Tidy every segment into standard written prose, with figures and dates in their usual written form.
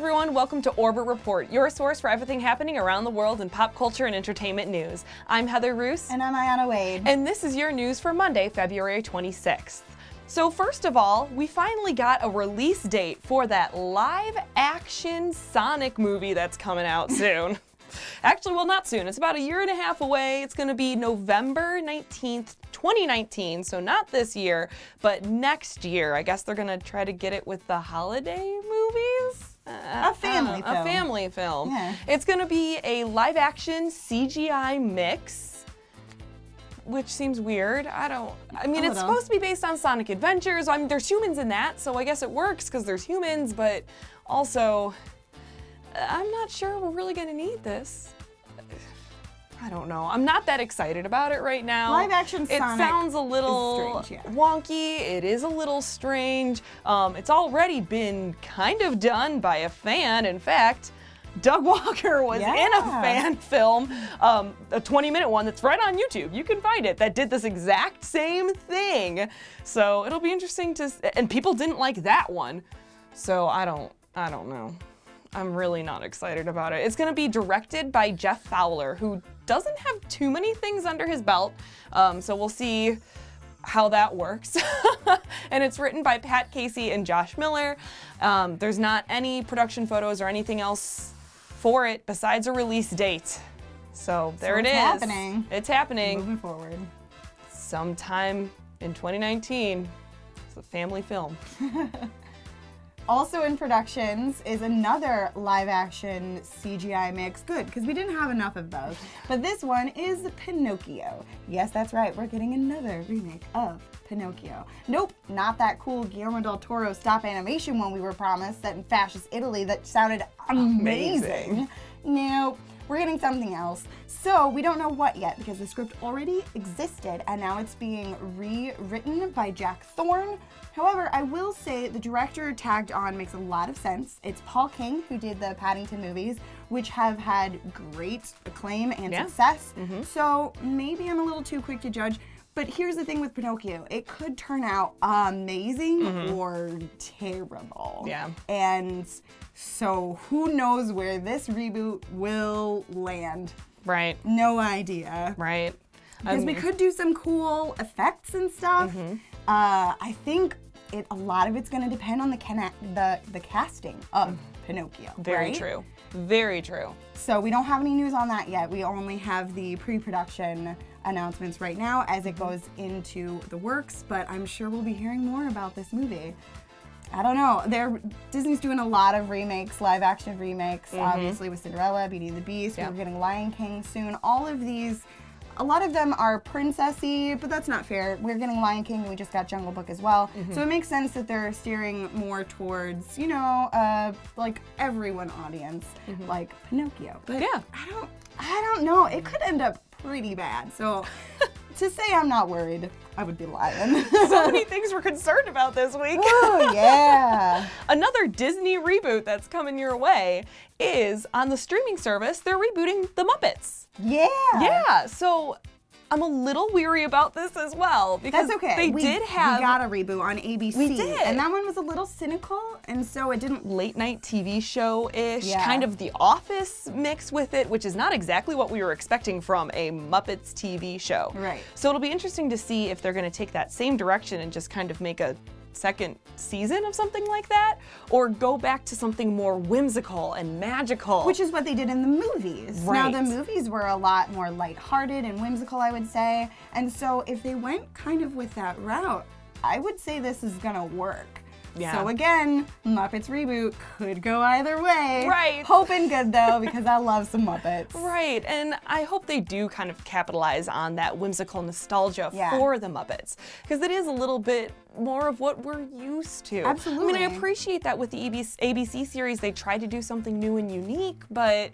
everyone, welcome to Orbit Report, your source for everything happening around the world in pop culture and entertainment news. I'm Heather Roos. And I'm Aiyanna Wade. And this is your news for Monday, February 26th. So first of all, we finally got a release date for that live-action Sonic movie that's coming out soon. Actually, well, not soon. It's about a year and a half away. It's going to be November 19th, 2019, so not this year, but next year. I guess they're going to try to get it with the holiday movies? A family film. A family film. Yeah. It's going to be a live-action CGI mix, which seems weird. I mean, it's supposed to be based on Sonic Adventures. I mean, there's humans in that, so I guess it works because there's humans, but also, I'm not sure we're really going to need this. I don't know. I'm not that excited about it right now. Live action Sonic. It sounds a little strange, yeah. wonky. It is a little strange. It's already been kind of done by a fan. In fact, Doug Walker was in a fan film, a 20-minute one that's right on YouTube. You can find it. That did this exact same thing. So it'll be interesting to, and people didn't like that one. So I don't know. I'm really not excited about it. It's going to be directed by Jeff Fowler, who doesn't have too many things under his belt, so we'll see how that works. And it's written by Pat Casey and Josh Miller. There's not any production photos or anything else for it besides a release date. So there it is. It's happening. It's happening. Moving forward. Sometime in 2019. It's a family film. Also in productions is another live-action CGI mix. Good, because we didn't have enough of those. But this one is Pinocchio. Yes, that's right, we're getting another remake of Pinocchio. Nope, not that cool Guillermo del Toro stop animation one we were promised set in fascist Italy that sounded amazing. Nope. We're getting something else. So we don't know what yet because the script already existed and now it's being rewritten by Jack Thorne. However, I will say the director tagged on makes a lot of sense. It's Paul King who did the Paddington movies, which have had great acclaim and success. So maybe I'm a little too quick to judge. But here's the thing with Pinocchio. It could turn out amazing or terrible. Yeah. And so who knows where this reboot will land. Right. No idea. Right. Because we could do some cool effects and stuff. I think a lot of it's going to depend on the casting of Pinocchio. Very true. Very true. So we don't have any news on that yet. We only have the pre-production announcements right now as it goes into the works, but I'm sure we'll be hearing more about this movie. I don't know. Disney's doing a lot of remakes, live-action remakes, obviously with Cinderella, Beauty and the Beast. We're getting Lion King soon. All of these, a lot of them are princessy, but that's not fair. We're getting Lion King and we just got Jungle Book as well. So it makes sense that they're steering more towards, you know, like everyone audience, like Pinocchio. But yeah. I don't know. It could end up pretty bad. So to say I'm not worried, I would be lying. So many things we're concerned about this week. Oh, yeah. Another Disney reboot that's coming your way is on the streaming service. They're rebooting The Muppets. Yeah. Yeah, so I'm a little weary about this as well because that's okay. They did have. We got a reboot on ABC. We did. And that one was a little cynical, and so it didn't. Late night TV show-ish, kind of The Office mix with it, which is not exactly what we were expecting from a Muppets TV show. Right. So it'll be interesting to see if they're going to take that same direction and just kind of make a second season of something like that, or go back to something more whimsical and magical. Which is what they did in the movies. Right. Now the movies were a lot more lighthearted and whimsical, I would say. And so if they went kind of with that route, I would say this is gonna work. Yeah. So again, Muppets reboot could go either way. Right. Hoping good though, because I love some Muppets. Right, and I hope they do kind of capitalize on that whimsical nostalgia for the Muppets, because it is a little bit more of what we're used to. Absolutely. I mean, I appreciate that with the ABC series, they tried to do something new and unique, but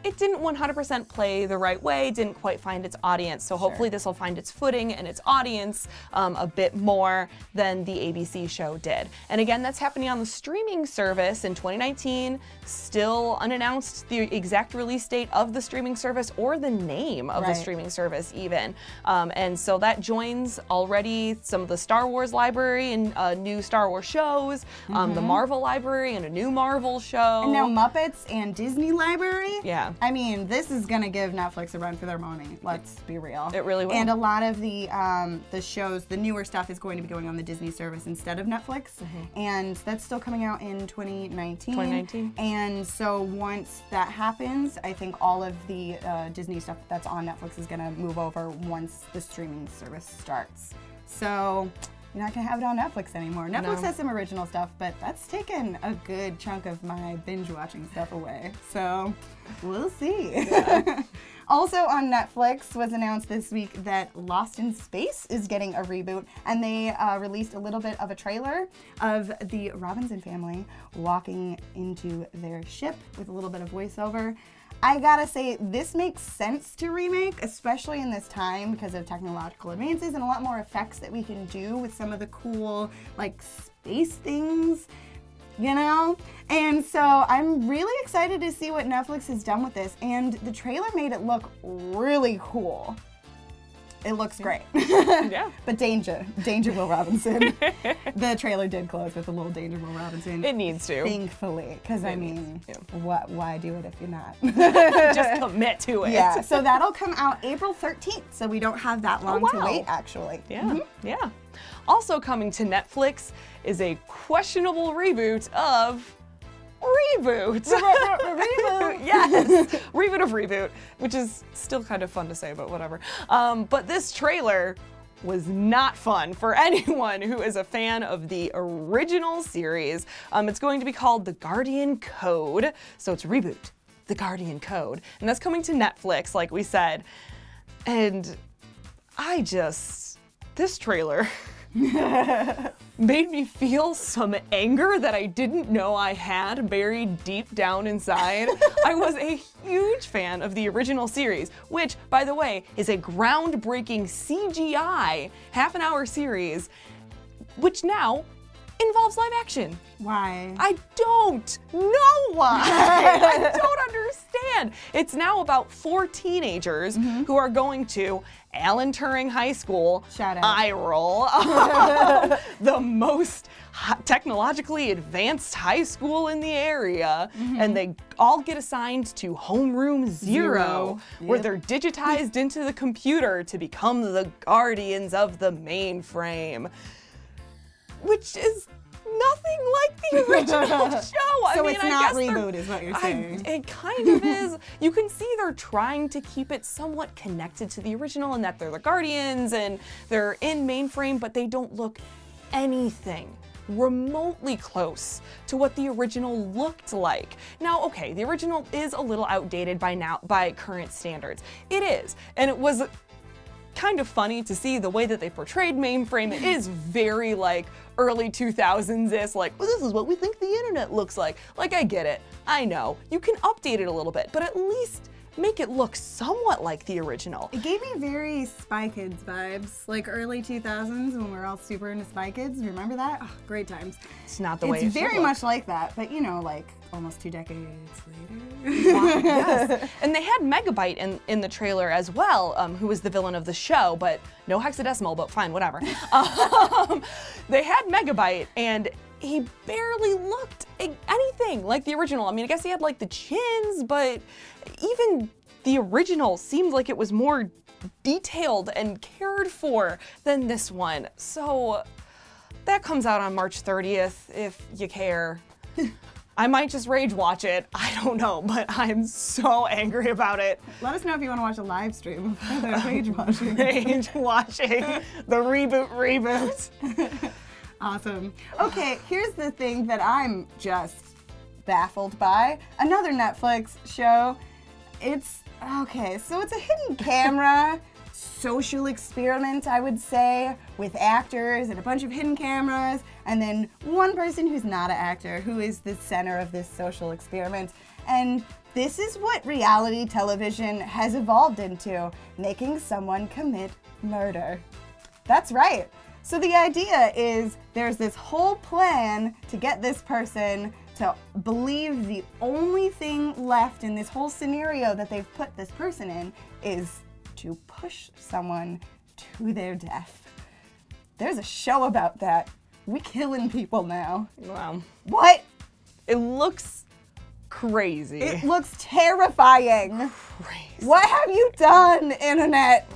it didn't 100% play the right way, didn't quite find its audience. So hopefully this will find its footing and its audience a bit more than the ABC show did. And again, that's happening on the streaming service in 2019. Still unannounced the exact release date of the streaming service or the name of the streaming service even. And so that joins already some of the Star Wars library and new Star Wars shows, the Marvel library and a new Marvel show. And now Muppets and Disney library. Yeah. I mean, this is gonna give Netflix a run for their money. Let's be real. It really will. And a lot of the shows, the newer stuff, is going to be going on the Disney service instead of Netflix. And that's still coming out in 2019. And so once that happens, I think all of the Disney stuff that's on Netflix is gonna move over once the streaming service starts. So you're not gonna have it on Netflix anymore. Netflix has some original stuff, but that's taken a good chunk of my binge watching stuff away. So we'll see. Yeah. Also on Netflix was announced this week that Lost in Space is getting a reboot, and they released a little bit of a trailer of the Robinson family walking into their ship with a little bit of voiceover. I gotta say, this makes sense to remake, especially in this time because of technological advances and a lot more effects that we can do with some of the cool, like, space things, you know? And so I'm really excited to see what Netflix has done with this, and the trailer made it look really cool. It looks great. Yeah. But Danger Will Robinson. The trailer did close with a little Danger Will Robinson. It needs to. Thankfully, because I mean, why do it if you're not? Just commit to it. Yeah, so that'll come out April 13th, so we don't have that long to wait, actually. Yeah, yeah. Also coming to Netflix is a questionable reboot of ReBoot. ReBoot. Yes, reboot of ReBoot, which is still kind of fun to say, but whatever. But this trailer was not fun for anyone who is a fan of the original series. It's going to be called The Guardian Code. So it's ReBoot, The Guardian Code. And that's coming to Netflix, like we said. And this trailer made me feel some anger that I didn't know I had buried deep down inside. I was a huge fan of the original series, which, by the way, is a groundbreaking CGI half-an-hour series, which now involves live action. Why? I don't know why. I don't understand. It's now about 4 teenagers who are going to Alan Turing High School. Shout out. Eye roll. The most technologically advanced high school in the area. And they all get assigned to Homeroom Zero, where they're digitized into the computer to become the guardians of the mainframe. Which is nothing like the original show. So it's not ReBoot is what you're saying. It kind of is. You can see they're trying to keep it somewhat connected to the original and that they're the guardians and they're in mainframe, but they don't look anything remotely close to what the original looked like. Now, okay, the original is a little outdated by current standards. It is, and it was kind of funny to see the way that they portrayed mainframe. It is very like early 2000s-ish, like, well, this is what we think the internet looks like. Like, I get it. I know. You can update it a little bit, but at least make it look somewhat like the original. It gave me very Spy Kids vibes, like early 2000s when we were all super into Spy Kids. Remember that? Oh, great times. It's not the way it's it very should much like that, but you know, like almost 2 decades later. Yes. And they had Megabyte in the trailer as well, who was the villain of the show, but no hexadecimal, but fine, whatever. They had Megabyte, and he barely looked anything like the original. I mean, I guess he had like the chins, but even the original seemed like it was more detailed and cared for than this one. So that comes out on March 30th, if you care. I might just rage watch it. I don't know, but I'm so angry about it. Let us know if you want to watch a live stream of the rage watching. Rage watching the reboot. Awesome. Okay, here's the thing that I'm just baffled by. Another Netflix show. It's a hidden camera social experiment, I would say, with actors and a bunch of hidden cameras, and then one person who's not an actor who is the center of this social experiment. And this is what reality television has evolved into, making someone commit murder. That's right. So the idea is there's this whole plan to get this person to believe the only thing left in this whole scenario that they've put this person in is to push someone to their death. There's a show about that. We killing people now. Wow. What? It looks crazy. It looks terrifying. Crazy. What have you done, internet?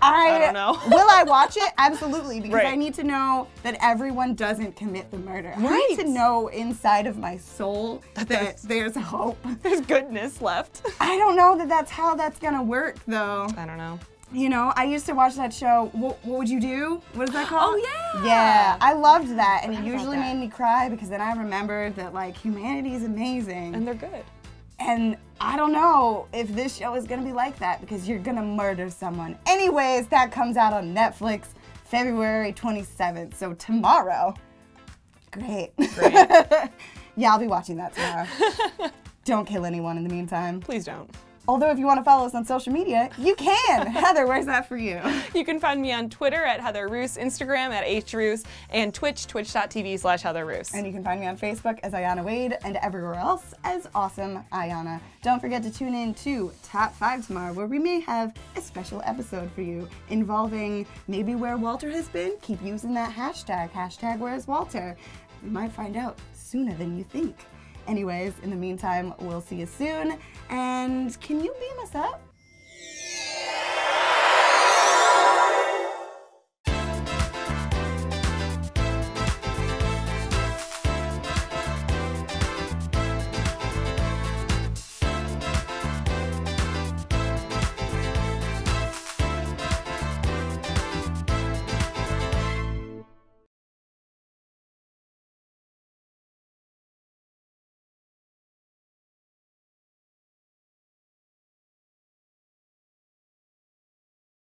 I don't know. Will I watch it? Absolutely, because Right. I need to know that everyone doesn't commit the murder. I Right. need to know inside of my soul that there's hope. There's goodness left. I don't know that that's how that's gonna work, though. I don't know. You know, I used to watch that show, What Would You Do? What is that called? Oh, yeah. Yeah, I loved that, and it Forgot about usually that. made me cry because then I remembered that, like, humanity is amazing. And they're good. And I don't know if this show is gonna be like that because you're gonna murder someone. Anyways, that comes out on Netflix February 27th, so tomorrow. Great. Yeah, I'll be watching that tomorrow. Don't kill anyone in the meantime. Please don't. Although if you want to follow us on social media, you can. Heather, where's that for you? You can find me on Twitter at Heather Roos, Instagram at HRoos, and Twitch, twitch.tv/Heather Roos. And you can find me on Facebook as Aiyanna Wade and everywhere else as Awesome Aiyanna. Don't forget to tune in to Top 5 tomorrow, where we may have a special episode for you involving maybe where Walter has been. Keep using that hashtag where's Walter. We might find out sooner than you think. Anyways, in the meantime, we'll see you soon. And can you beam us up?